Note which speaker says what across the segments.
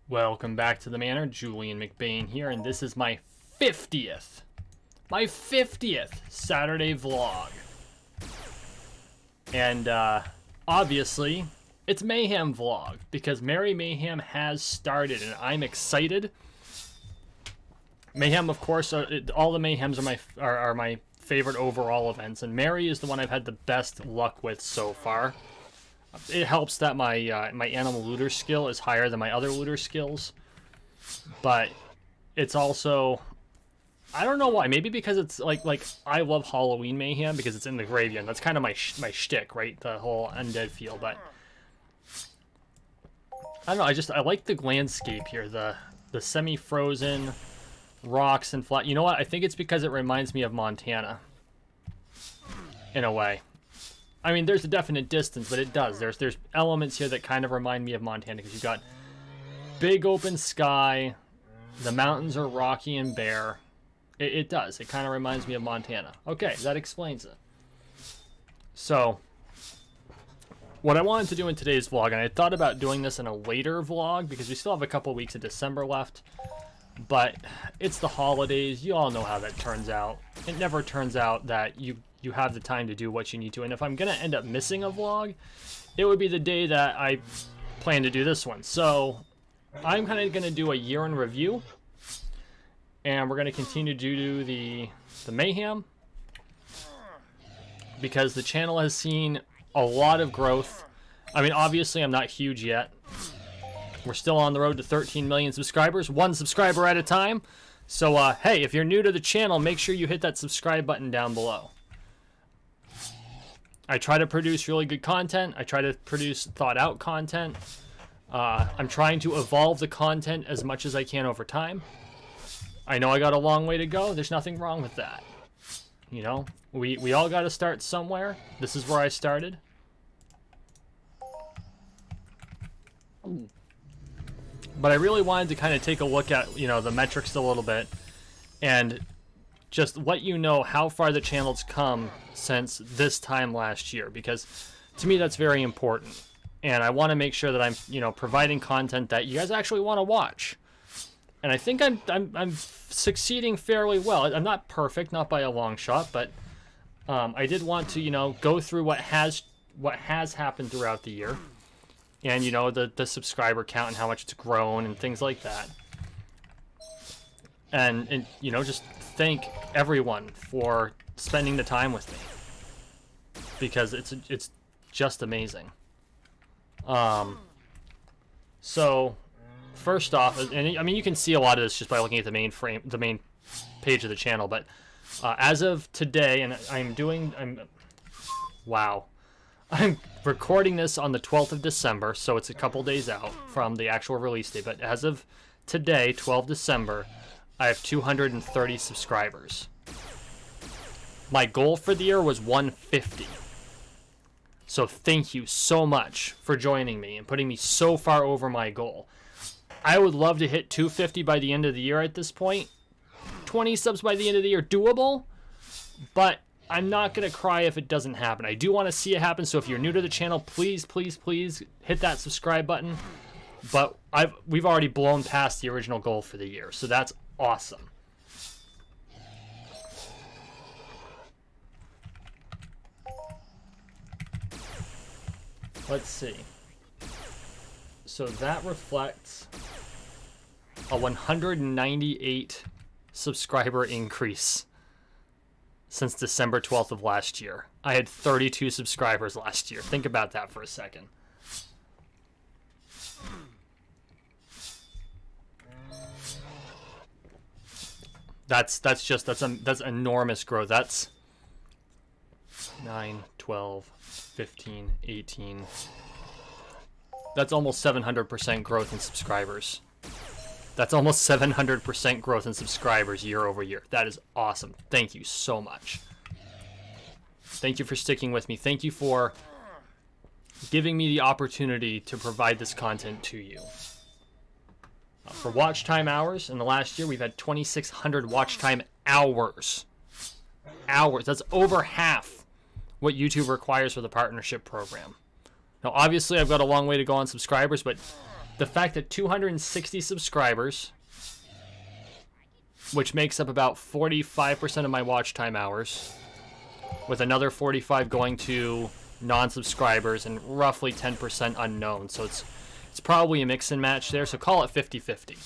Speaker 1: Welcome back to the Manor. Julian McBain here, and this is my 50th Saturday vlog. And obviously, it's Mayhem vlog because Merry Mayhem has started, and I'm excited. Mayhem, of course, all the Mayhems are my favorite overall events, and Merry is the one I've had the best luck with so far. It helps that my my animal looter skill is higher than my other looter skills, but it's also, I don't know why. Maybe because it's like I love Halloween Mayhem because it's in the graveyard. That's kind of my shtick, right? The whole undead feel. But I don't know. I like the landscape here. The semi-frozen rocks and flat. You know what? I think it's because it reminds me of Montana in a way. I mean, there's a definite distance, but it does. There's elements here that kind of remind me of Montana because you've got big open sky, the mountains are rocky and bare. It does. It kind of reminds me of Montana. Okay, that explains it. So, what I wanted to do in today's vlog, and I thought about doing this in a later vlog because we still have a couple weeks of December left, but it's the holidays. You all know how that turns out. It never turns out that you have the time to do what you need to. And if I'm going to end up missing a vlog, it would be the day that I plan to do this one. So I'm kind of going to do a year in review. And we're going to continue to do the Mayhem. Because the channel has seen a lot of growth. I mean, obviously I'm not huge yet. We're still on the road to 13 million subscribers. One subscriber at a time. So, hey, if you're new to the channel, make sure you hit that subscribe button down below. I try to produce really good content. I try to produce thought-out content. I'm trying to evolve the content as much as I can over time. I know I got a long way to go. There's nothing wrong with that. You know, we all got to start somewhere. This is where I started. But I really wanted to kind of take a look at, you know, the metrics a little bit and just let you know how far the channel's come since this time last year, because to me that's very important, and I want to make sure that I'm, you know, providing content that you guys actually want to watch. And I think I'm succeeding fairly well. I'm not perfect, not by a long shot, but I did want to, you know, go through what has happened throughout the year, and, you know, the subscriber count and how much it's grown and things like that, and you know, just thank everyone for spending the time with me because it's just amazing. So first off, and I mean, you can see a lot of this just by looking at the main page of the channel, but as of today, and I'm recording this on the 12th of December, so it's a couple days out from the actual release date, but as of today, 12 December, I have 230 subscribers. My goal for the year was 150. So thank you so much for joining me and putting me so far over my goal. I would love to hit 250 by the end of the year at this point. 20 subs by the end of the year, doable, but I'm not going to cry if it doesn't happen. I do want to see it happen, so if you're new to the channel, please, please, please hit that subscribe button. But we've already blown past the original goal for the year, so that's awesome. Let's see. So that reflects a 198 subscriber increase since December 12th of last year. I had 32 subscribers last year. Think about that for a second. That's enormous growth. That's 9, 12, 15, 18. That's almost 700% growth in subscribers. That's almost 700% growth in subscribers year over year. That is awesome. Thank you so much. Thank you for sticking with me. Thank you for giving me the opportunity to provide this content to you. For watch time hours, in the last year, we've had 2,600 watch time hours. That's over half what YouTube requires for the partnership program. Now, obviously, I've got a long way to go on subscribers, but the fact that 260 subscribers, which makes up about 45% of my watch time hours, with another 45 going to non-subscribers and roughly 10% unknown. So it's probably a mix and match there, so call it 50-50.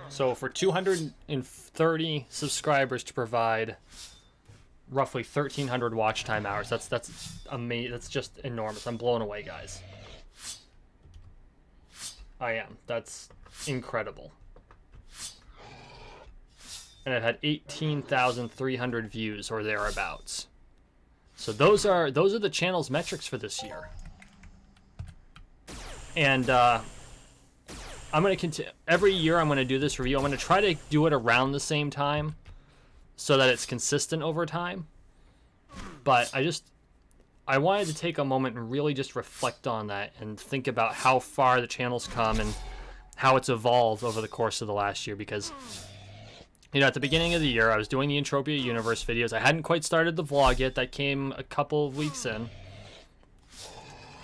Speaker 1: So for 230 subscribers to provide roughly 1,300 watch time hours, that's amazing. That's just enormous. I'm blown away, guys. I am. That's incredible. And I've had 18,300 views or thereabouts. So those are the channel's metrics for this year. And I'm going to continue. Every year I'm going to do this review. I'm going to try to do it around the same time so that it's consistent over time. But I wanted to take a moment and really just reflect on that and think about how far the channel's come and how it's evolved over the course of the last year. Because, you know, at the beginning of the year, I was doing the Entropia Universe videos. I hadn't quite started the vlog yet. That came a couple of weeks in.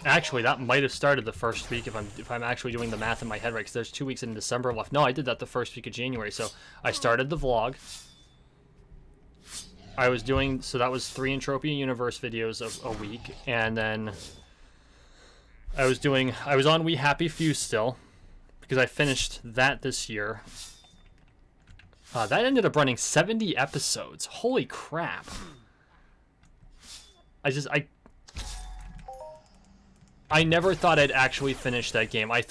Speaker 1: Actually, that might have started the first week if I'm actually doing the math in my head right, because there's 2 weeks in December left. No, I did that the first week of January. So I started the vlog. I was doing, so that was 3 Entropia Universe videos a week, and then I was on We Happy Few still, because I finished that this year. That ended up running 70 episodes. Holy crap. I never thought I'd actually finish that game. I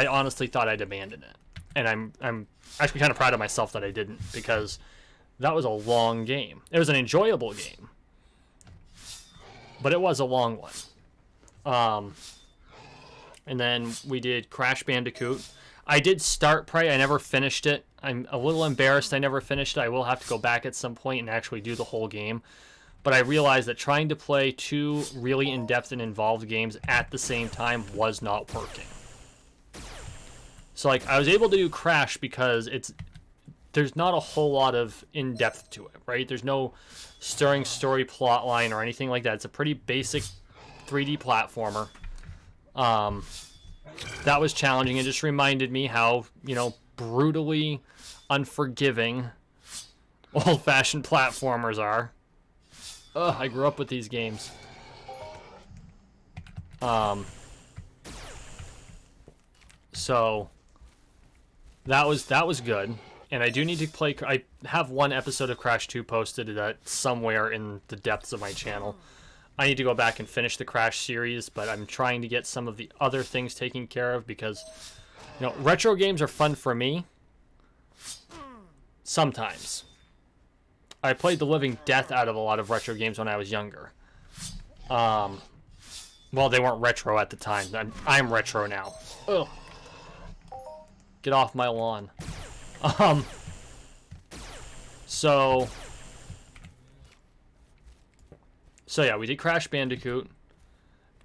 Speaker 1: honestly thought I'd abandon it. And I'm actually kind of proud of myself that I didn't, because that was a long game. It was an enjoyable game, but it was a long one. And then we did Crash Bandicoot. I did start Prey. I never finished it. I'm a little embarrassed I never finished it. I will have to go back at some point and actually do the whole game. But I realized that trying to play 2 really in-depth and involved games at the same time was not working. So, like, I was able to do Crash because there's not a whole lot of in-depth to it, right? There's no stirring story plot line or anything like that. It's a pretty basic 3D platformer. That was challenging. It just reminded me how, you know, brutally unforgiving old-fashioned platformers are. Ugh, I grew up with these games. So that was good. And I do need to play. I have 1 episode of Crash 2 posted that somewhere in the depths of my channel. I need to go back and finish the Crash series, but I'm trying to get some of the other things taken care of because, you know, retro games are fun for me. Sometimes. I played the living death out of a lot of retro games when I was younger. Well, they weren't retro at the time. I'm retro now. Ugh. Get off my lawn. So yeah, we did Crash Bandicoot,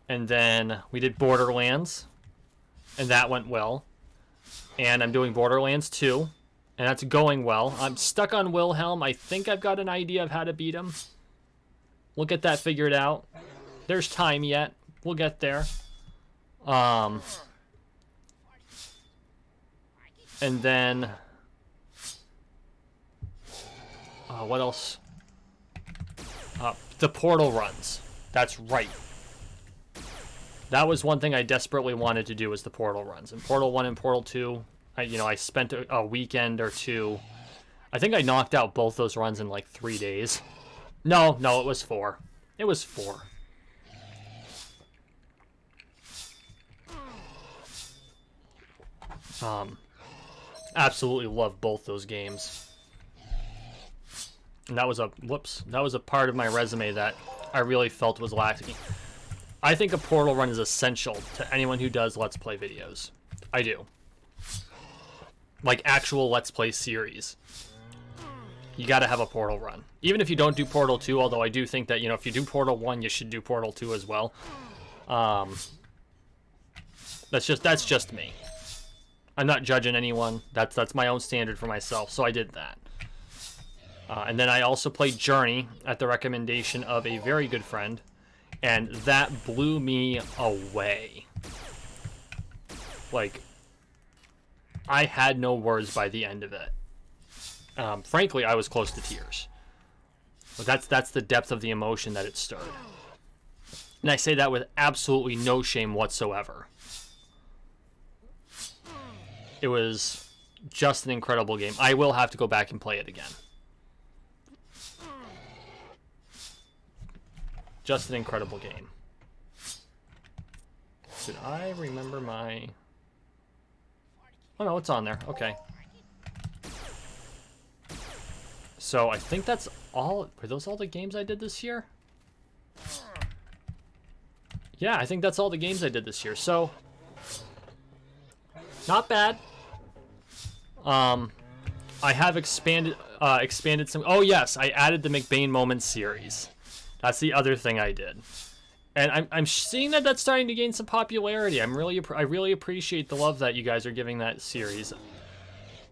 Speaker 1: and then we did Borderlands, and that went well. And I'm doing Borderlands 2, and that's going well. I'm stuck on Wilhelm. I think I've got an idea of how to beat him. We'll get that figured out. There's time yet. We'll get there. And then what else? The Portal runs. That's right. That was one thing I desperately wanted to do, was the Portal runs. And Portal 1 and Portal 2, I spent a weekend or two. I think I knocked out both those runs in like 3 days. No, it was 4. It was 4. Absolutely love both those games. And that was a part of my resume that I really felt was lacking. I think a Portal run is essential to anyone who does Let's Play videos. I do. Like actual Let's Play series. You gotta have a Portal run. Even if you don't do Portal 2, although I do think that, if you do Portal 1, you should do Portal 2 as well. That's just me. I'm not judging anyone. That's my own standard for myself, so I did that. And then I also played Journey at the recommendation of a very good friend, and that blew me away. Like, I had no words by the end of it. Frankly, I was close to tears. But that's the depth of the emotion that it stirred. And I say that with absolutely no shame whatsoever. It was just an incredible game. I will have to go back and play it again. Just an incredible game. Did I remember my... Oh no, it's on there. Okay. So I think that's all... Were those all the games I did this year? Yeah, I think that's all the games I did this year. So, not bad. I have expanded some... Oh yes, I added the McBain Moments series. That's the other thing I did. And I'm seeing that that's starting to gain some popularity. I really appreciate the love that you guys are giving that series.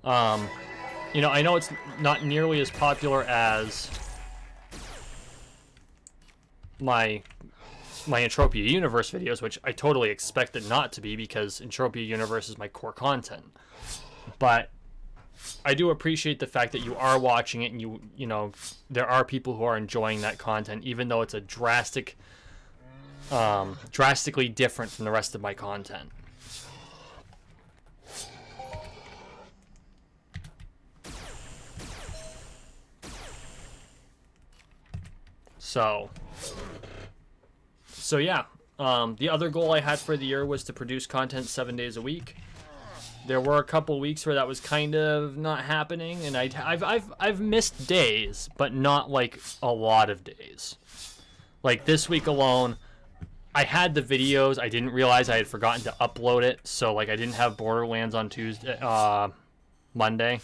Speaker 1: You know, I know it's not nearly as popular as my Entropia Universe videos, which I totally expected not to be because Entropia Universe is my core content. But I do appreciate the fact that you are watching it and you know, there are people who are enjoying that content, even though it's a drastically different from the rest of my content. So yeah, the other goal I had for the year was to produce content 7 days a week. There were a couple weeks where that was kind of not happening, and I've missed days, but not like a lot of days. Like this week alone, I had the videos. I didn't realize I had forgotten to upload it, so like I didn't have Borderlands on Monday.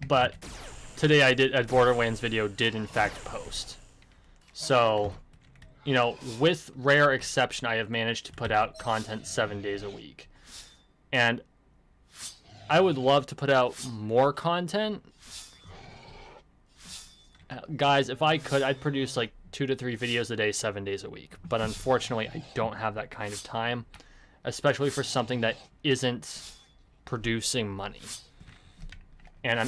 Speaker 1: But today I did a Borderlands video did in fact post. So, you know, with rare exception, I have managed to put out content 7 days a week. And I would love to put out more content. Guys, if I could, I'd produce like 2 to 3 videos a day, 7 days a week. But unfortunately, I don't have that kind of time, especially for something that isn't producing money. And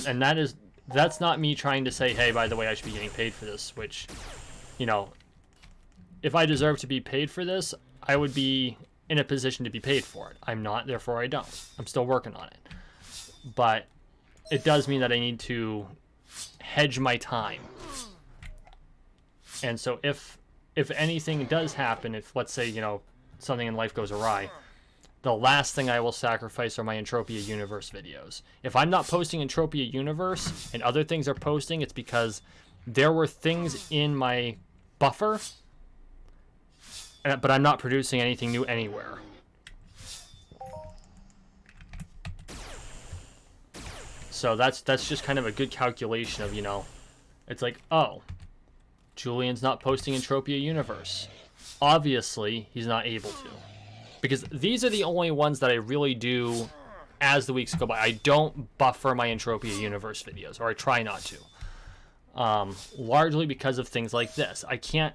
Speaker 1: that's not me trying to say, hey, by the way, I should be getting paid for this, which, you know, if I deserve to be paid for this, I would be in a position to be paid for it. I'm not, therefore I don't. I'm still working on it. But it does mean that I need to hedge my time. And so if anything does happen, if let's say, you know, something in life goes awry, the last thing I will sacrifice are my Entropia Universe videos. If I'm not posting Entropia Universe and other things are posting, it's because there were things in my buffer, but I'm not producing anything new anywhere. So that's just kind of a good calculation of, you know, it's like, oh, Julian's not posting Entropia Universe. Obviously, he's not able to. Because these are the only ones that I really do as the weeks go by. I don't buffer my Entropia Universe videos, or I try not to. Largely because of things like this. I can't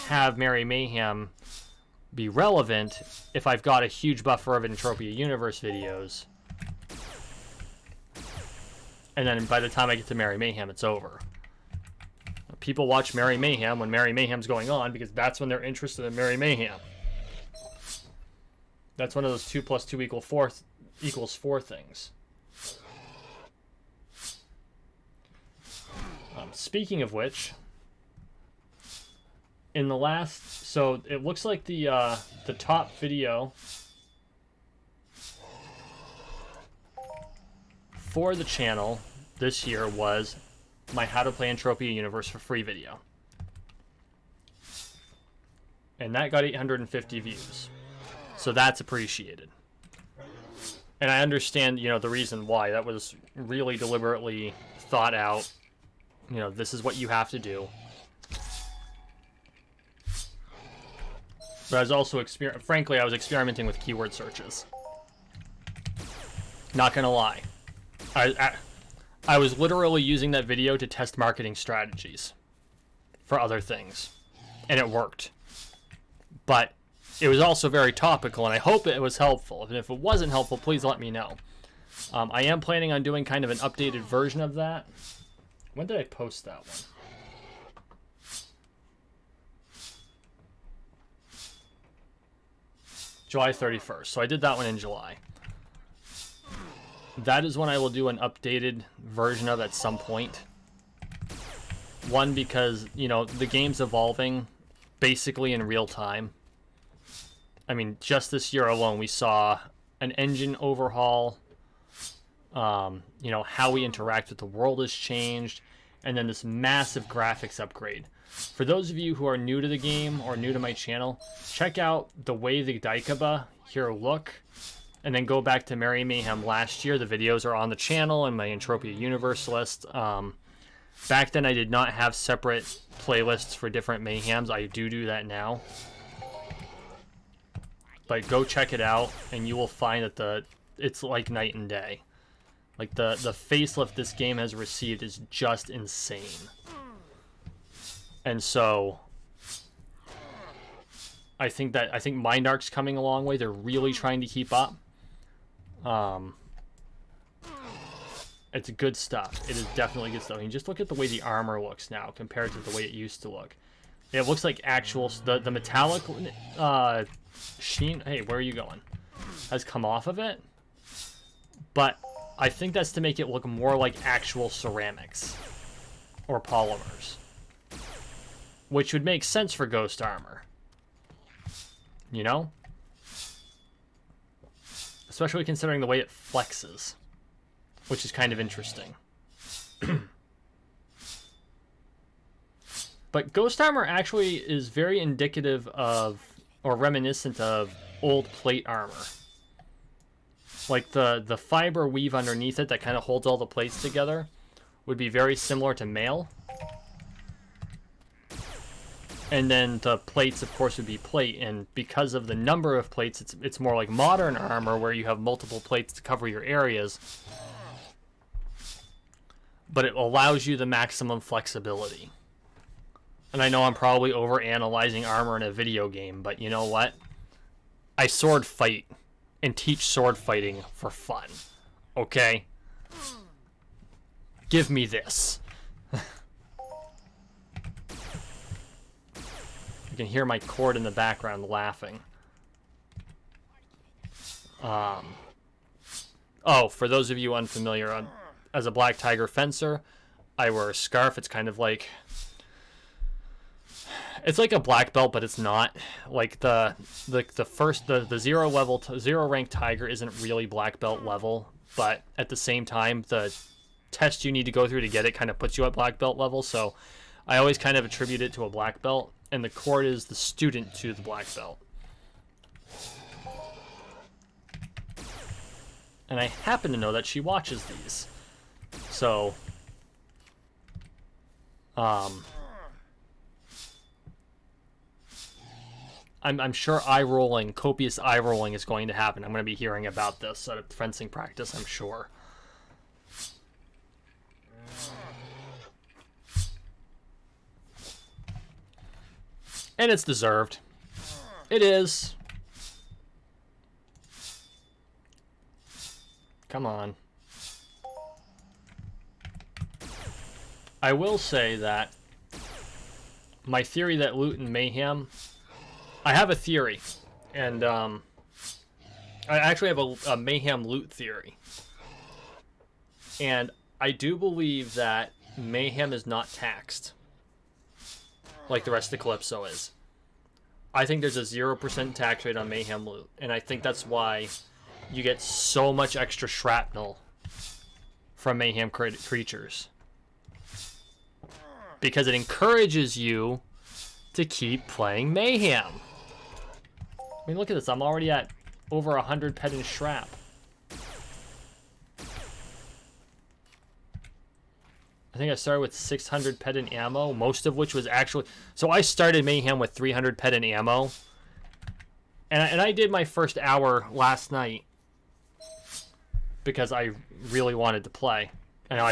Speaker 1: have Merry Mayhem be relevant if I've got a huge buffer of Entropia Universe videos. And then by the time I get to Merry Mayhem, it's over. People watch Merry Mayhem when Merry Mayhem's going on because that's when they're interested in Merry Mayhem. That's one of those 2 + 2 equals 4 things. Speaking of which, in the last, so it looks like the top video for the channel this year was my How to Play Entropia Universe for Free video. And that got 850 views. So that's appreciated. And I understand, you know, the reason why. That was really deliberately thought out. You know, this is what you have to do. But I was also, frankly, I was experimenting with keyword searches. Not gonna lie. I was literally using that video to test marketing strategies for other things. And it worked. But it was also very topical, and I hope it was helpful. And if it wasn't helpful, please let me know. I am planning on doing kind of an updated version of that. When did I post that one? July 31st. So I did that one in July. That is when I will do an updated version of at some point. One, because, you know, the game's evolving basically in real time. I mean, just this year alone, we saw an engine overhaul. You know, how we interact with the world has changed. And then this massive graphics upgrade. For those of you who are new to the game or new to my channel, check out the way the Daikaba here look. And then go back to Merry Mayhem last year. The videos are on the channel and my Entropia Universe list. Back then I did not have separate playlists for different Mayhems. I do that now. But go check it out and you will find that it's like night and day. Like the facelift this game has received is just insane. And so I think Mind Arc's coming a long way. They're really trying to keep up. It's good stuff. It is definitely good stuff. I mean, just look at the way the armor looks now compared to the way it used to look. It looks like actual the metallic sheen. Hey, where are you going? Has come off of it, but I think that's to make it look more like actual ceramics or polymers, which would make sense for ghost armor. You know? Especially considering the way it flexes, which is kind of interesting. But ghost armor actually is very indicative of, or reminiscent of, old plate armor. Like the fiber weave underneath it that kind of holds all the plates together would be very similar to mail. And then the plates, of course, would be plate. And because of the number of plates, it's more like modern armor where you have multiple plates to cover your areas. But it allows you the maximum flexibility. And I know I'm probably over-analyzing armor in a video game, but you know what? I sword fight and teach sword fighting for fun. Okay? Give me this. You can hear my cord in the background laughing. Oh, for those of you unfamiliar, as a Black Tiger fencer, I wear a scarf. It's kind of like... It's like a black belt, but it's not. Like the zero rank tiger isn't really black belt level, but at the same time, the test you need to go through to get it kind of puts you at black belt level. So I always kind of attribute it to a black belt, and the cord is the student to the black belt. And I happen to know that she watches these. So, I'm sure copious eye rolling is going to happen. I'm going to be hearing about this at a fencing practice, I'm sure. And it's deserved. It is. Come on. I will say that my theory that loot in Mayhem... I have a theory, and I actually have a Mayhem loot theory. And I do believe that Mayhem is not taxed like the rest of Calypso is. I think there's a 0% tax rate on Mayhem loot, and I think that's why you get so much extra shrapnel from Mayhem creatures. Because it encourages you to keep playing Mayhem. I mean, look at this. I'm already at over 100 ped and shrap. I think I started with 600 ped and ammo, most of which was actually... So I started Mayhem with 300 ped and ammo. And I did my first hour last night because I really wanted to play. I know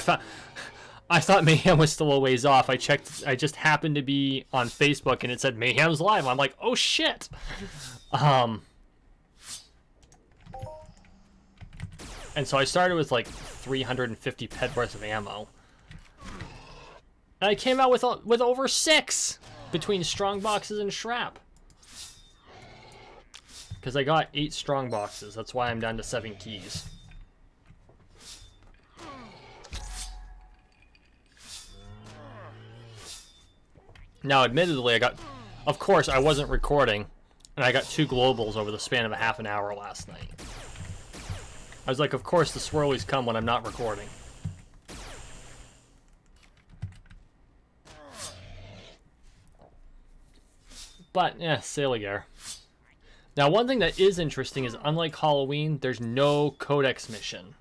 Speaker 1: I thought Mayhem was still a ways off. I checked. I just happened to be on Facebook and it said Mayhem's live. I'm like, oh shit. And so I started with like 350 ped worth of ammo. And I came out with over 6 between strong boxes and shrap. Because I got 8 strong boxes. That's why I'm down to 7 keys. Now, admittedly, of course, I wasn't recording, and I got 2 globals over the span of a half an hour last night. I was like, of course, the swirlies come when I'm not recording. But, yeah, Saligar. Now, one thing that is interesting is, unlike Halloween, there's no Codex mission.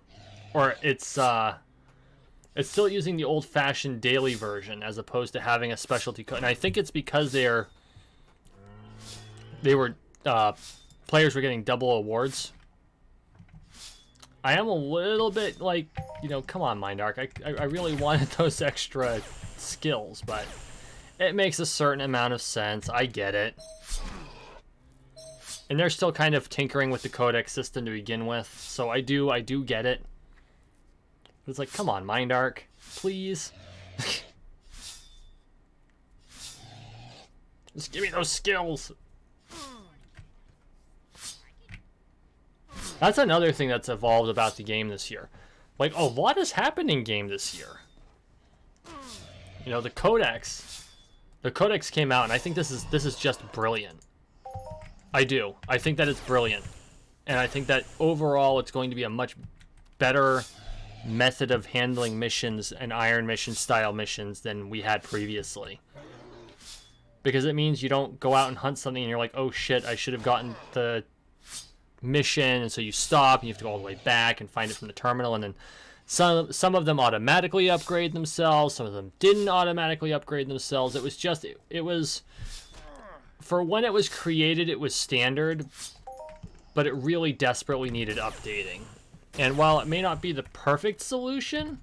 Speaker 1: Or it's still using the old-fashioned daily version as opposed to having a specialty code. And I think it's because players were getting double awards. I am a little bit like, you know, come on, Mind Arc. I really wanted those extra skills, but it makes a certain amount of sense. I get it. And they're still kind of tinkering with the codex system to begin with, so I do get it. But it's like, come on, Mind Arc, please. Just give me those skills. That's another thing that's evolved about the game this year. Like, a lot has happened in game this year. You know, the codex came out, and I think this is just brilliant. I do. I think that it's brilliant. And I think that overall it's going to be a much better method of handling missions and Iron Mission style missions than we had previously. Because it means you don't go out and hunt something and you're like, oh shit, I should have gotten the mission, and so you stop and you have to go all the way back and find it from the terminal, and then some of them automatically upgrade themselves, some of them didn't automatically upgrade themselves. It was for when it was created, it was standard, but it really desperately needed updating. And while it may not be the perfect solution,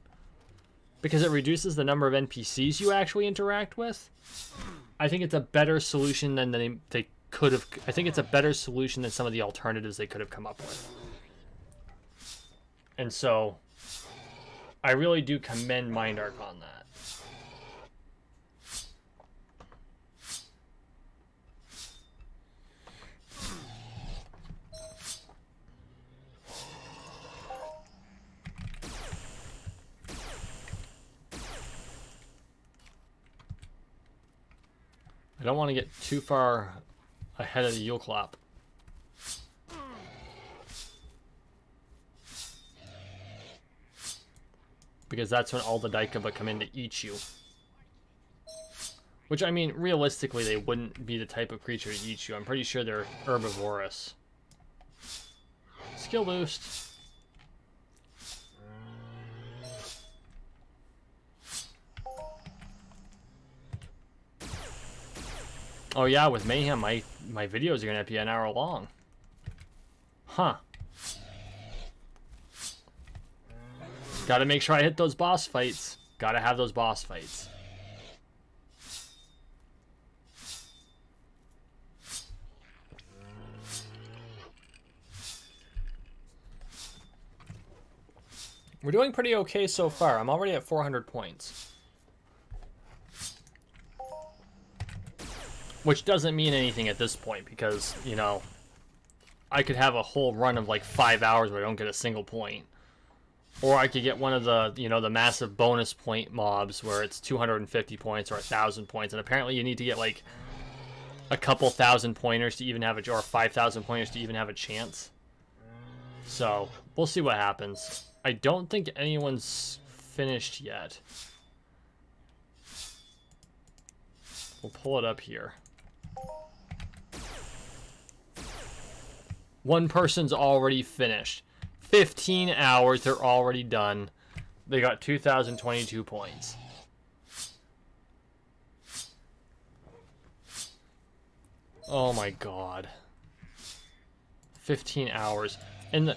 Speaker 1: because it reduces the number of NPCs you actually interact with, I think it's a better solution than they could have. I think it's a better solution than some of the alternatives they could have come up with. And so I really do commend Mind Arc on that. I don't want to get too far ahead of the Yule Clap. Because that's when all the Daikaba come in to eat you. Which, I mean, realistically, they wouldn't be the type of creature to eat you. I'm pretty sure they're herbivorous. Skill boost. Oh yeah, with Mayhem, my videos are going to be an hour long. Huh. Gotta make sure I hit those boss fights. Gotta have those boss fights. We're doing pretty okay so far. I'm already at 400 points. Which doesn't mean anything at this point because, you know, I could have a whole run of like 5 hours where I don't get a single point. Or I could get one of the, you know, the massive bonus point mobs where it's 250 points or 1,000 points. And apparently you need to get like a couple thousand pointers to even have or 5,000 pointers to even have a chance. So we'll see what happens. I don't think anyone's finished yet. We'll pull it up here. One person's already finished. 15 hours, they're already done. They got 2,022 points. Oh my god. 15 hours. And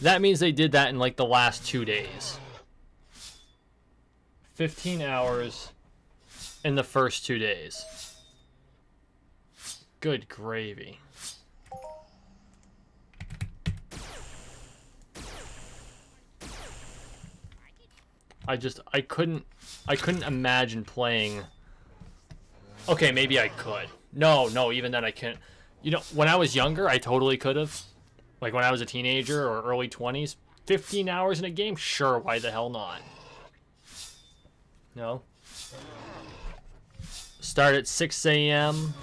Speaker 1: that means they did that in like the last 2 days. 15 hours in the first 2 days. Good gravy. I couldn't imagine playing. Okay, maybe I could. No, even then I can't. You know, when I was younger, I totally could have. Like when I was a teenager or early 20s, 15 hours in a game? Sure, why the hell not? No. Start at 6 a.m.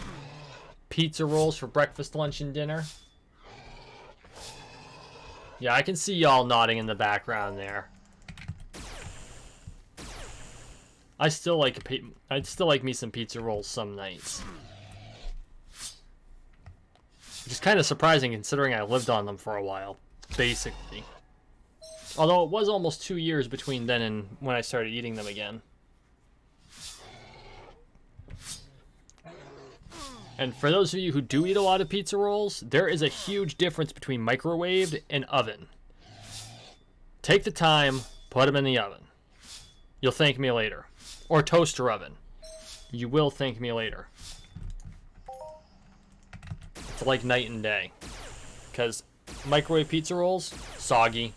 Speaker 1: Pizza rolls for breakfast, lunch, and dinner. Yeah, I can see y'all nodding in the background there. I'd still like me some pizza rolls some nights. Which is kind of surprising considering I lived on them for a while, basically. Although it was almost 2 years between then and when I started eating them again. And for those of you who do eat a lot of pizza rolls, there is a huge difference between microwaved and oven. Take the time, put them in the oven. You'll thank me later. Or toaster oven. You will thank me later. It's like night and day. Because microwave pizza rolls, soggy.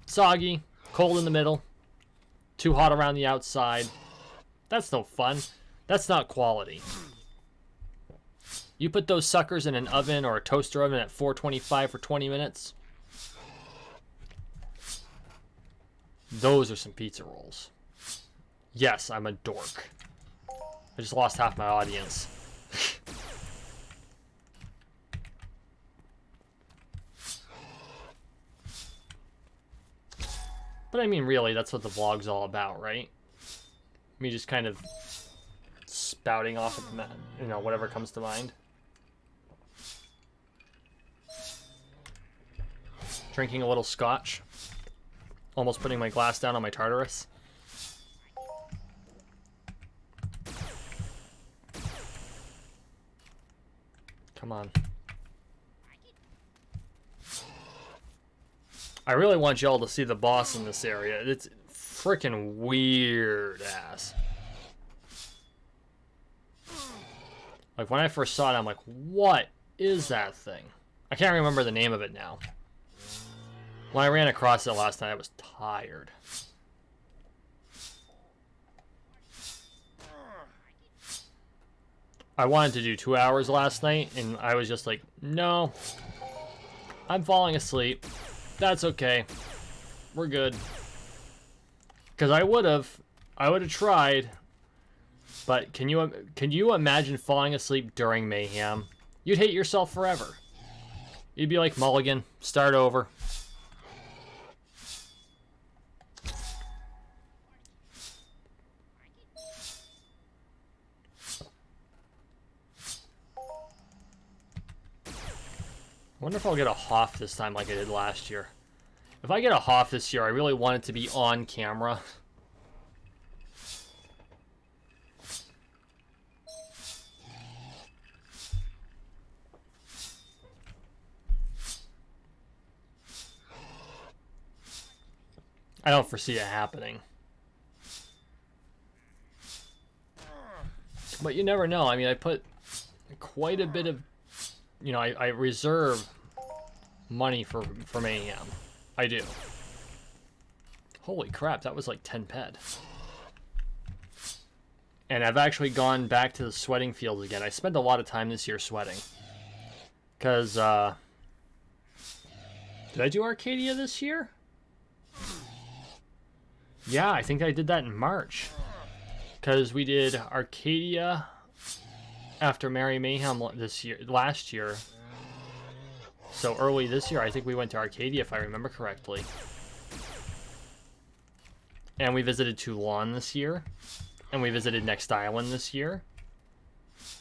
Speaker 1: Soggy, cold in the middle, too hot around the outside. That's no fun. That's not quality. You put those suckers in an oven or a toaster oven at 425 for 20 minutes. Those are some pizza rolls. Yes, I'm a dork. I just lost half my audience. But I mean, really, that's what the vlog's all about, right? Me just kind of spouting off at the, you know, whatever comes to mind. Drinking a little scotch. Almost putting my glass down on my Tartarus. Come on. I really want y'all to see the boss in this area. It's freaking weird ass. Like when I first saw it, I'm like, what is that thing? I can't remember the name of it now. When I ran across it last night, I was tired. I wanted to do 2 hours last night, and I was just like, no. I'm falling asleep. That's okay. We're good. Because I would have tried. But can you imagine falling asleep during Mayhem? You'd hate yourself forever. You'd be like Mulligan, start over. I wonder if I'll get a Hoff this time like I did last year. If I get a Hoff this year, I really want it to be on camera. I don't foresee it happening. But you never know. I mean, I put quite a bit of, you know, I reserve money for Mayhem. I do. Holy crap, that was like 10 ped. And I've actually gone back to the sweating fields again. I spent a lot of time this year sweating. Because, did I do Arcadia this year? Yeah, I think I did that in March. Because we did Arcadia after Merry Mayhem last year. So early this year, I think we went to Arcadia, if I remember correctly. And we visited Toulon this year. And we visited Next Island this year.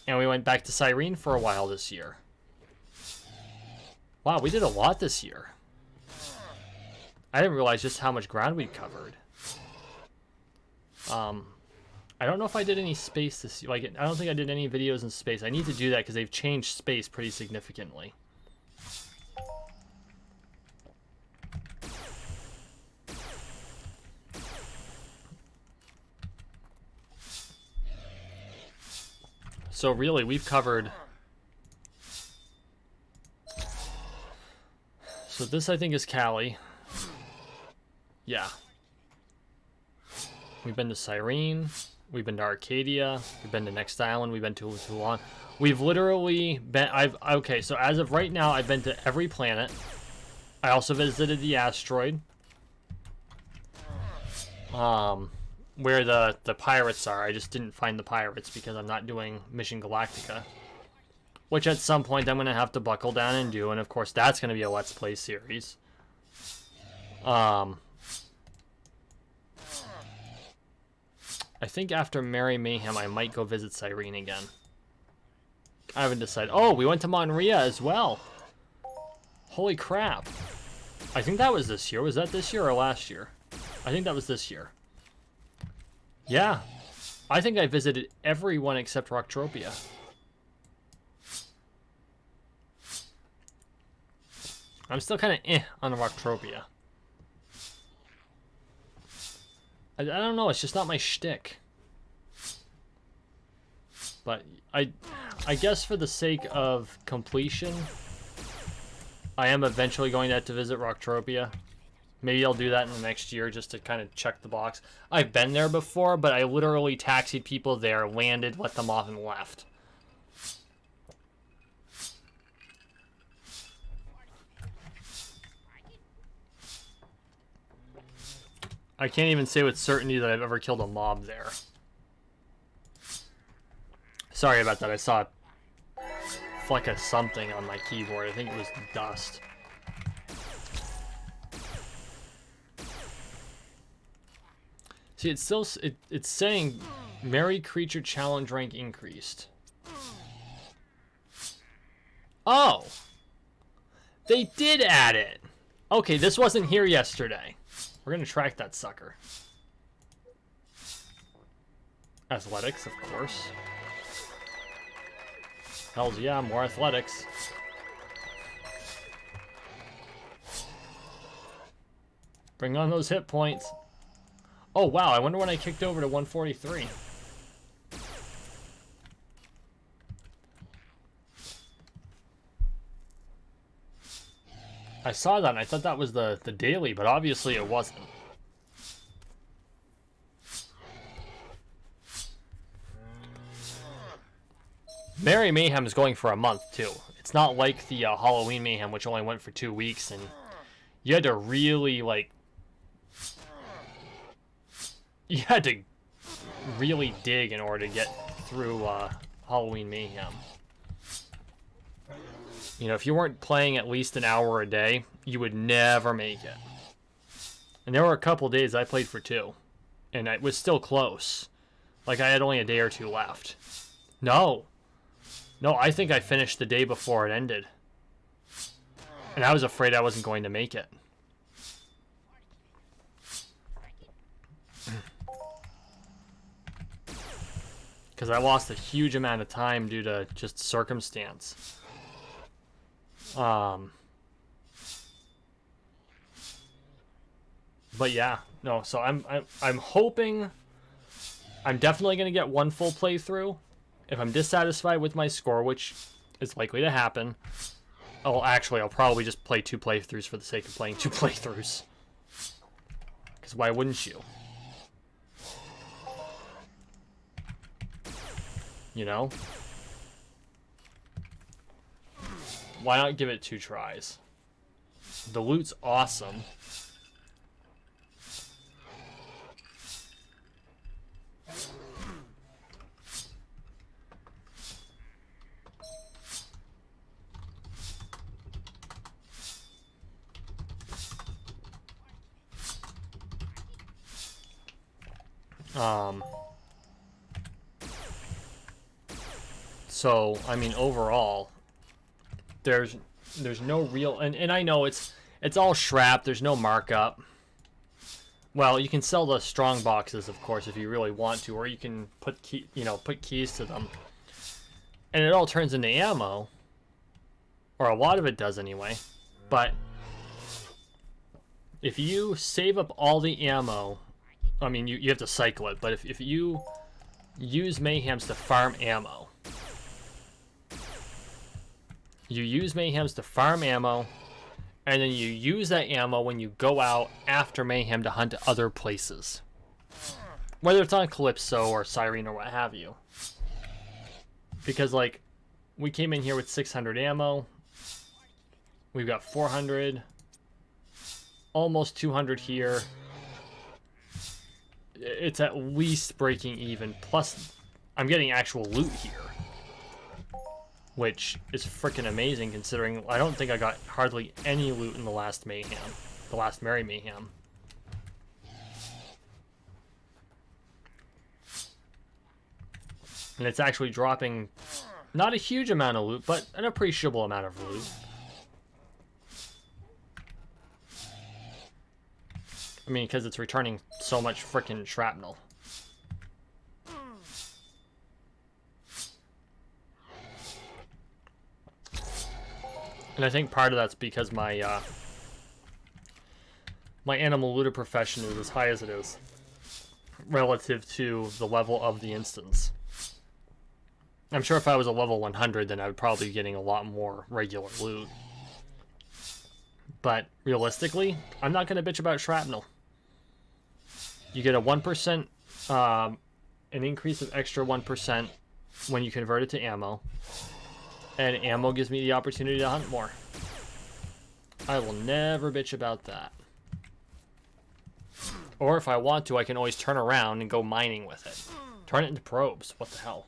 Speaker 1: And we went back to Cyrene for a while this year. Wow, we did a lot this year. I didn't realize just how much ground we'd covered. I don't know if I did any space this year. Like, I don't think I did any videos in space. I need to do that because they've changed space pretty significantly. So really, we've covered... So this, I think, is Cali. Yeah. We've been to Cyrene. We've been to Arcadia. We've been to Next Island. We've been to Toulon. We've literally been... Okay, so as of right now, I've been to every planet. I also visited the asteroid. Where the pirates are. I just didn't find the pirates because I'm not doing Mission Galactica. Which at some point I'm going to have to buckle down and do. And of course that's going to be a Let's Play series. I think after Mayhem I might go visit Cyrene again. I haven't decided. Oh, we went to Monria as well. Holy crap. I think that was this year. Was that this year or last year? I think that was this year. Yeah. I think I visited everyone except Rocktropia. I'm still kind of on Rocktropia. I don't know, it's just not my shtick. But I guess for the sake of completion, I am eventually going to have to visit Rocktropia. Maybe I'll do that in the next year just to kind of check the box. I've been there before, but I literally taxied people there, landed, let them off, and left. I can't even say with certainty that I've ever killed a mob there. Sorry about that. I saw a fleck of something on my keyboard. I think it was dust. See, it's still it's saying Merry Creature Challenge rank increased. Oh, they did add it. Okay, this wasn't here yesterday. We're gonna track that sucker. Athletics, of course. Hells yeah, more athletics. Bring on those hit points. Oh wow, I wonder when I kicked over to 143. I saw that and I thought that was the daily, but obviously it wasn't. Merry Mayhem is going for a month too. It's not like the Halloween Mayhem, which only went for 2 weeks, and you had to really you had to really dig in order to get through Halloween Mayhem. You know, if you weren't playing at least an hour a day, you would never make it. And there were a couple days I played for 2, and it was still close. Like I had only a day or 2 left. No, I think I finished the day before it ended, and I was afraid I wasn't going to make it. Because I lost a huge amount of time due to just circumstance. But yeah, no. So I'm hoping. I'm definitely gonna get 1 full playthrough. If I'm dissatisfied with my score, which is likely to happen, I'll probably just play 2 playthroughs for the sake of playing 2 playthroughs. Because why wouldn't you? You know? Why not give it 2 tries? The loot's awesome. So, I mean, overall, there's no real, and I know it's all Shrap, there's no markup. Well, you can sell the strong boxes, of course, if you really want to, or you can put keys to them. And it all turns into ammo, or a lot of it does anyway. But if you save up all the ammo, I mean, you have to cycle it, but if you use Mayhems to farm ammo, You use Mayhems to farm ammo, and then you use that ammo when you go out after Mayhem to hunt other places. Whether it's on Calypso or Cyrene or what have you. Because, like, we came in here with 600 ammo. We've got 400. Almost 200 here. It's at least breaking even. Plus, I'm getting actual loot here. Which is freaking amazing considering I don't think I got hardly any loot in the last Mayhem. The last Merry Mayhem. And it's actually dropping not a huge amount of loot, but an appreciable amount of loot. I mean, because it's returning so much frickin' shrapnel. And I think part of that's because my my animal looter profession is as high as it is relative to the level of the instance. I'm sure if I was a level 100, then I would probably be getting a lot more regular loot. But realistically, I'm not going to bitch about shrapnel. You get a 1%, an increase of extra 1% when you convert it to ammo. And ammo gives me the opportunity to hunt more. I will never bitch about that. Or if I want to, I can always turn around and go mining with it. Turn it into probes. What the hell?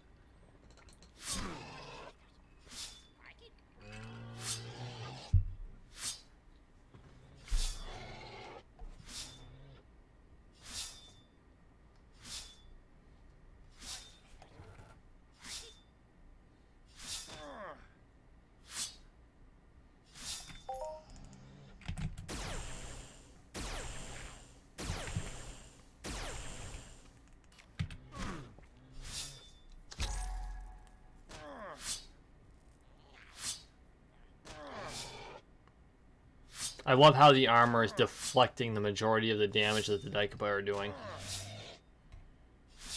Speaker 1: I love how the armor is deflecting the majority of the damage that the Daikaba are doing.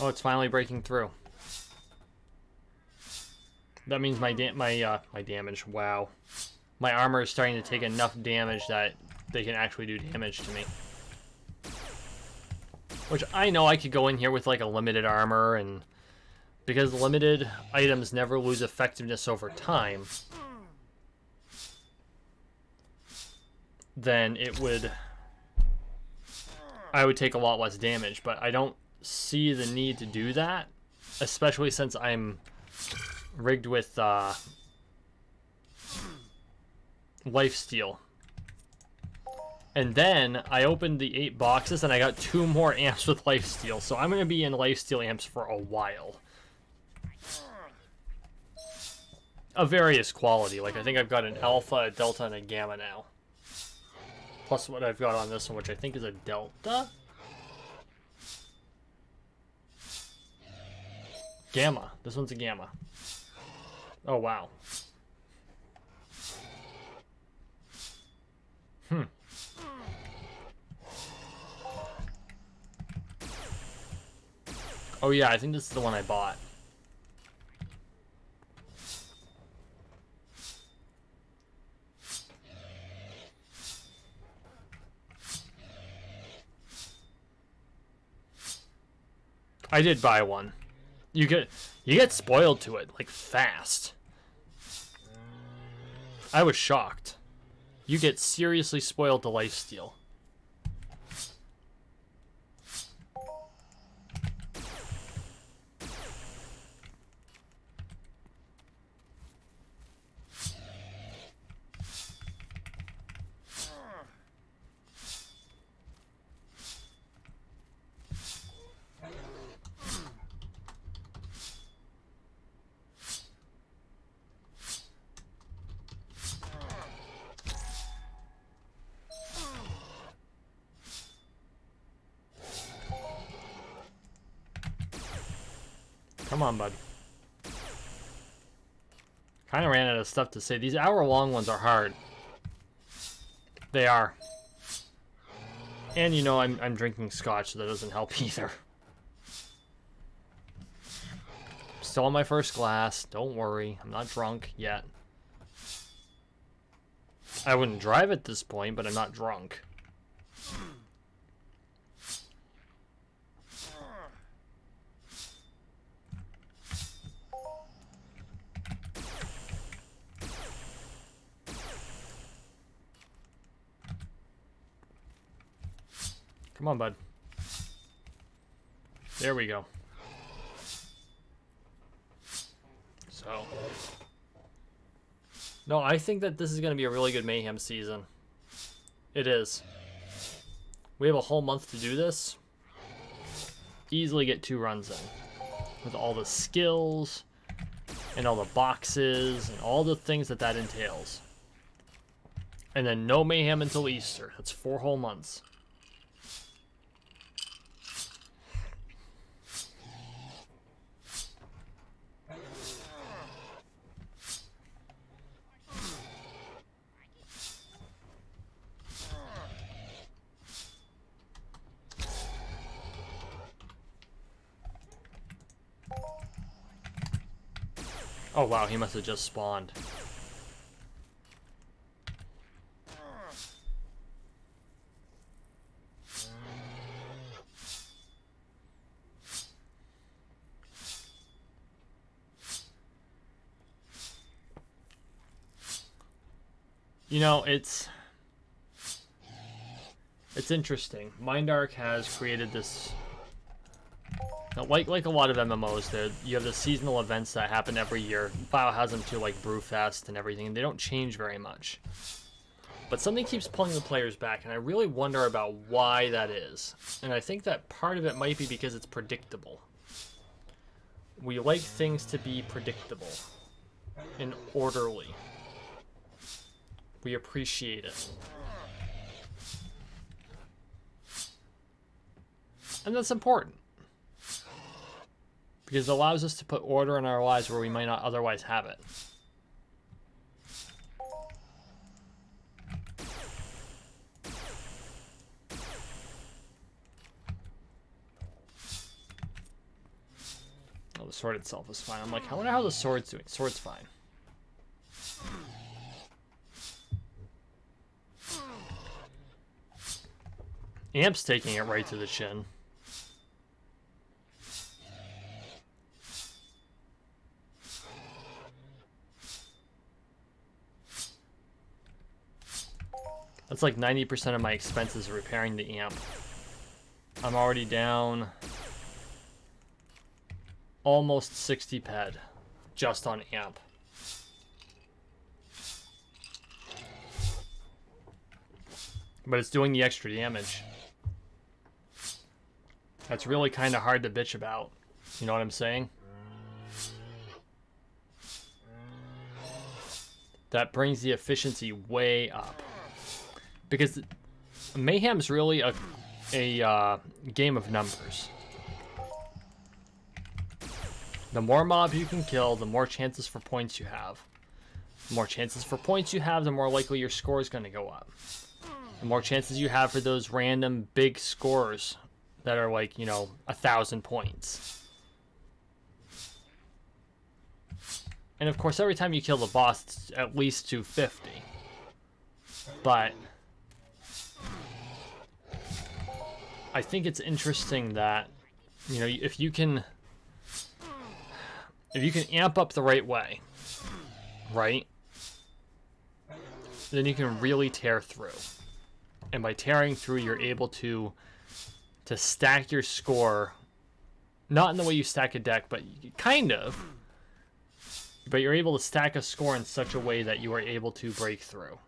Speaker 1: Oh, it's finally breaking through. That means my damage, wow. My armor is starting to take enough damage that they can actually do damage to me. Which I know I could go in here with like a limited armor, and because limited items never lose effectiveness over time, then I would take a lot less damage, but I don't see the need to do that, especially since I'm rigged with lifesteal. And then I opened the 8 boxes and I got 2 more amps with lifesteal, so I'm going to be in lifesteal amps for a while. Of various quality, like I think I've got an alpha, a delta, and a gamma now. Plus what I've got on this one, which I think is a delta? Gamma. This one's a gamma. Oh, wow. Oh yeah, I think this is the one I bought. I did buy one. You get spoiled to it, like, fast. I was shocked. You get seriously spoiled to lifesteal. Come on, bud. Kind of ran out of stuff to say. These hour-long ones are hard. They are. And you know I'm drinking scotch, so that doesn't help either. Still on my first glass. Don't worry. I'm not drunk yet. I wouldn't drive at this point, but I'm not drunk. Come on, bud. There we go. So. No, I think that this is going to be a really good Mayhem season. It is. We have a whole month to do this. Easily get 2 runs in. With all the skills, and all the boxes, and all the things that that entails. And then no Mayhem until Easter. That's 4 whole months. Oh wow, he must have just spawned. You know, it's interesting. Mindark has created this. Now, like a lot of MMOs, there you have the seasonal events that happen every year. WoW has them too, like Brewfest and everything, and they don't change very much. But something keeps pulling the players back, and I really wonder about why that is. And I think that part of it might be because it's predictable. We like things to be predictable and orderly. We appreciate it. And that's important. Because it allows us to put order in our lives where we might not otherwise have it. Oh, the sword itself is fine. I'm like, I wonder how the sword's doing. Sword's fine. Amp's taking it right to the chin. That's like 90% of my expenses repairing the amp. I'm already down almost 60 ped just on amp. But it's doing the extra damage. That's really kind of hard to bitch about. You know what I'm saying? That brings the efficiency way up. Because Mayhem's really a game of numbers. The more mobs you can kill, the more chances for points you have. The more chances for points you have, the more likely your score is going to go up. The more chances you have for those random big scores that are like, 1,000 points. And of course, every time you kill the boss, it's at least 250. But I think it's interesting that, if you can amp up the right way, right? Then you can really tear through. And by tearing through, you're able to stack your score, not in the way you stack a deck, but kind of. But you're able to stack a score in such a way that you are able to break through.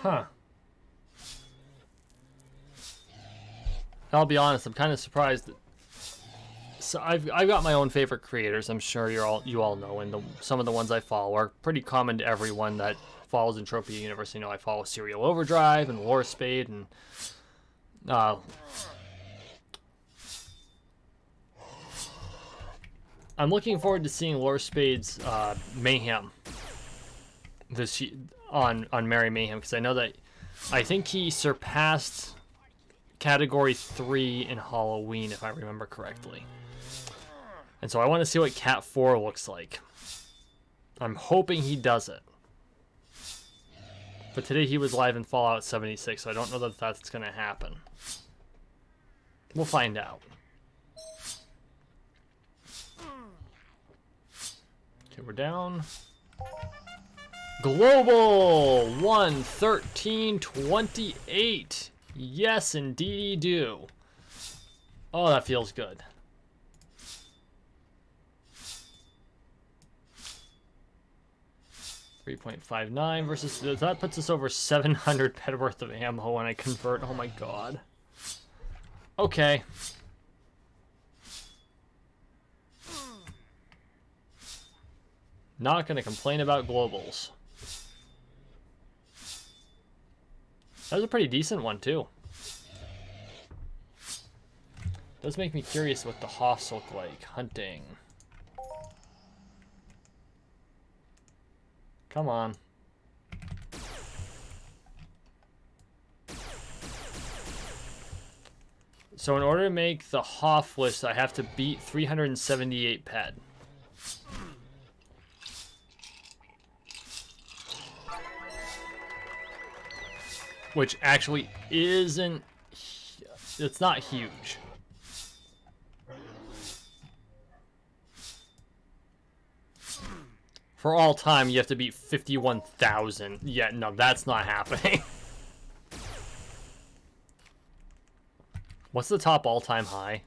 Speaker 1: Huh. I'll be honest, I'm kind of surprised that, so I've got my own favorite creators. I'm sure you all know, and some of the ones I follow are pretty common to everyone that follows Entropia Universe. I follow Serial Overdrive and Lore Spade and I'm looking forward to seeing Lord Spade's Mayhem on Merry Mayhem, because I know that I think he surpassed Category 3 in Halloween, if I remember correctly. And so I want to see what Cat 4 looks like. I'm hoping he does it. But today he was live in Fallout 76, so I don't know that that's going to happen. We'll find out. Okay, we're down. Global 11328. Yes, indeedy do. Oh, that feels good. .59 versus that puts us over 700 ped worth of ammo when I convert. Oh my god. Okay. Not gonna complain about globals. That was a pretty decent one too. Does make me curious what the hoffs look like. Hunting. Come on. So in order to make the Hoff list, I have to beat 378 ped. Which actually isn't... It's not huge. For all time, you have to beat 51,000. Yeah, no, that's not happening. What's the top all-time high?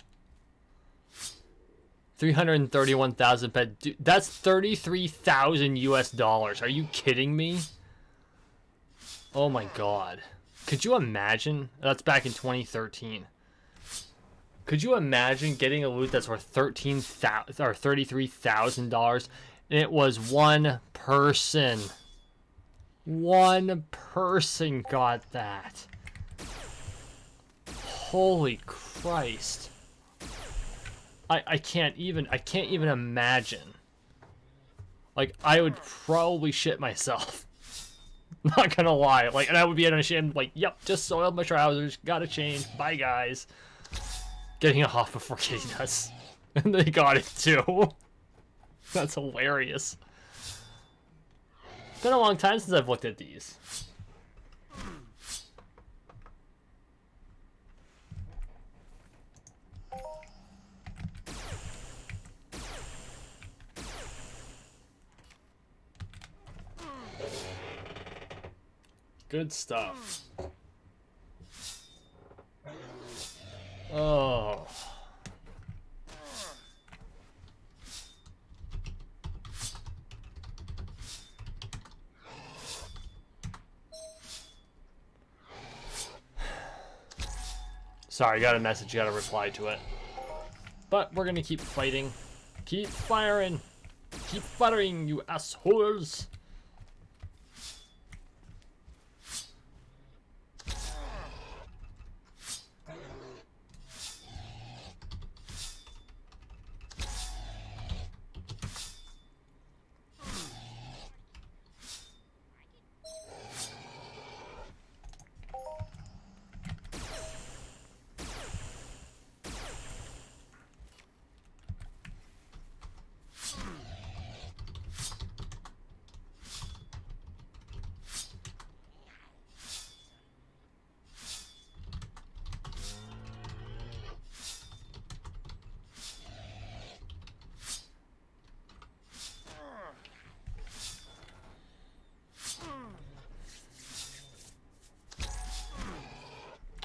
Speaker 1: 331,000 ped. Dude, that's 33,000 US dollars. Are you kidding me? Oh my god. Could you imagine? That's back in 2013. Could you imagine getting a loot that's worth $33,000? And it was one person. One person got that. Holy Christ. I can't even imagine. Like, I would probably shit myself. Not gonna lie. Like, and I would be unashamed, like, yep, just soiled my trousers, gotta change, bye guys. Getting a Hoff before getting us. And they got it too. That's hilarious. It's been a long time since I've looked at these. Good stuff. Oh. Sorry, got a message, gotta reply to it. But we're gonna keep fighting. Keep firing. Keep firing, you assholes.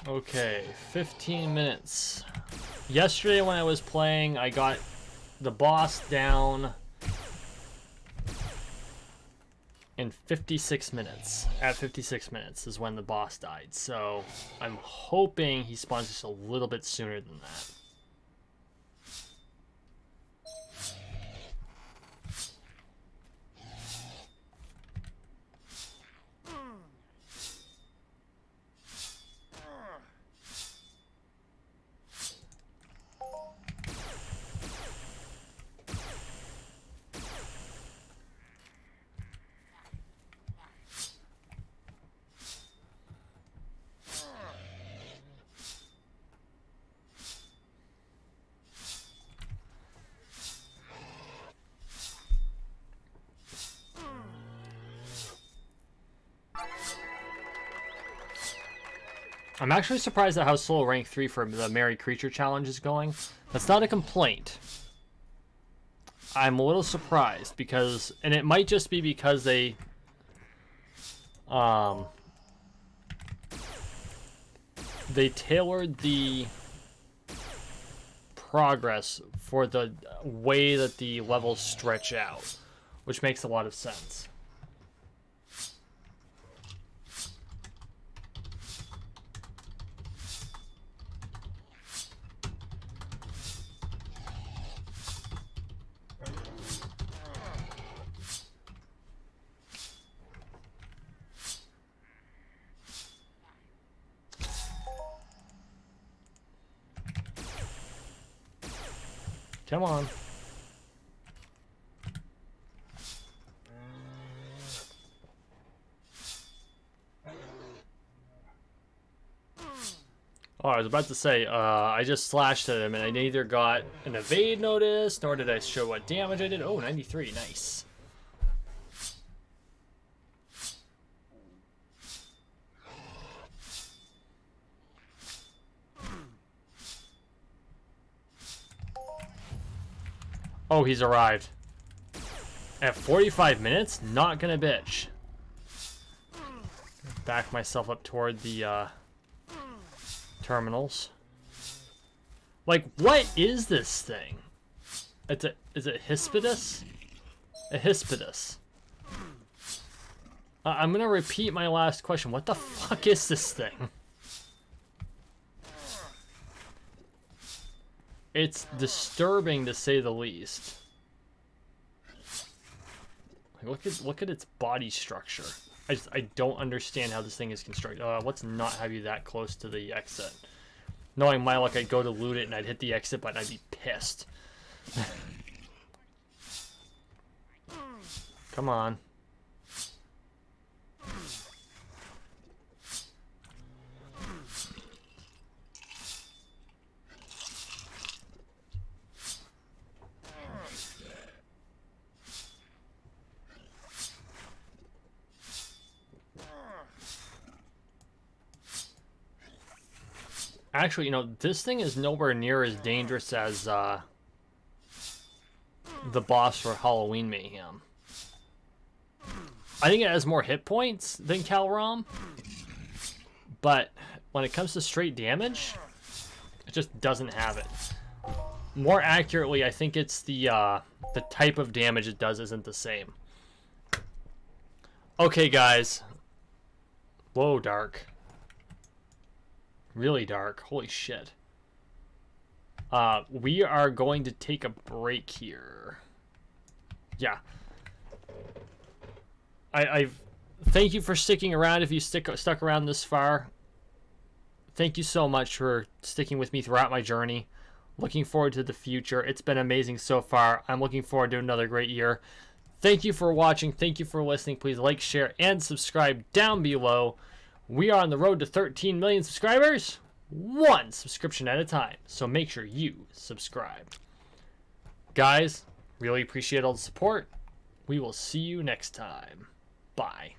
Speaker 1: Okay, 15 minutes. Yesterday when I was playing, I got the boss down in 56 minutes. At 56 minutes is when the boss died. So I'm hoping he spawns just a little bit sooner than that. I'm actually surprised at how slow rank 3 for the Merry Creature challenge is going. That's not a complaint. I'm a little surprised because, and it might just be because they tailored the progress for the way that the levels stretch out, which makes a lot of sense. Come on. Oh, I was about to say, I just slashed at him and I neither got an evade notice, nor did I show what damage I did. Oh, 93, nice. Oh, he's arrived. At 45 minutes? Not gonna bitch. Back myself up toward the terminals. Like, what is this thing? Is it Hispidus? A Hispidus. I'm gonna repeat my last question. What the fuck is this thing? It's disturbing to say the least. Like, look at its body structure. I don't understand how this thing is constructed. Let's not have you that close to the exit. Knowing my luck, I'd go to loot it and I'd hit the exit button. I'd be pissed. Come on. Actually, you know, this thing is nowhere near as dangerous as the boss for Halloween Mayhem. I think it has more hit points than Calrom, but when it comes to straight damage, it just doesn't have it. More accurately, I think it's the type of damage it does isn't the same. Okay, guys. Whoa, dark. Really dark. Holy shit. We are going to take a break here. Yeah. I thank you for sticking around if you stuck around this far. Thank you so much for sticking with me throughout my journey. Looking forward to the future. It's been amazing so far. I'm looking forward to another great year. Thank you for watching. Thank you for listening. Please like, share, and subscribe down below. We are on the road to 13 million subscribers, one subscription at a time. So make sure you subscribe. Guys, really appreciate all the support. We will see you next time. Bye.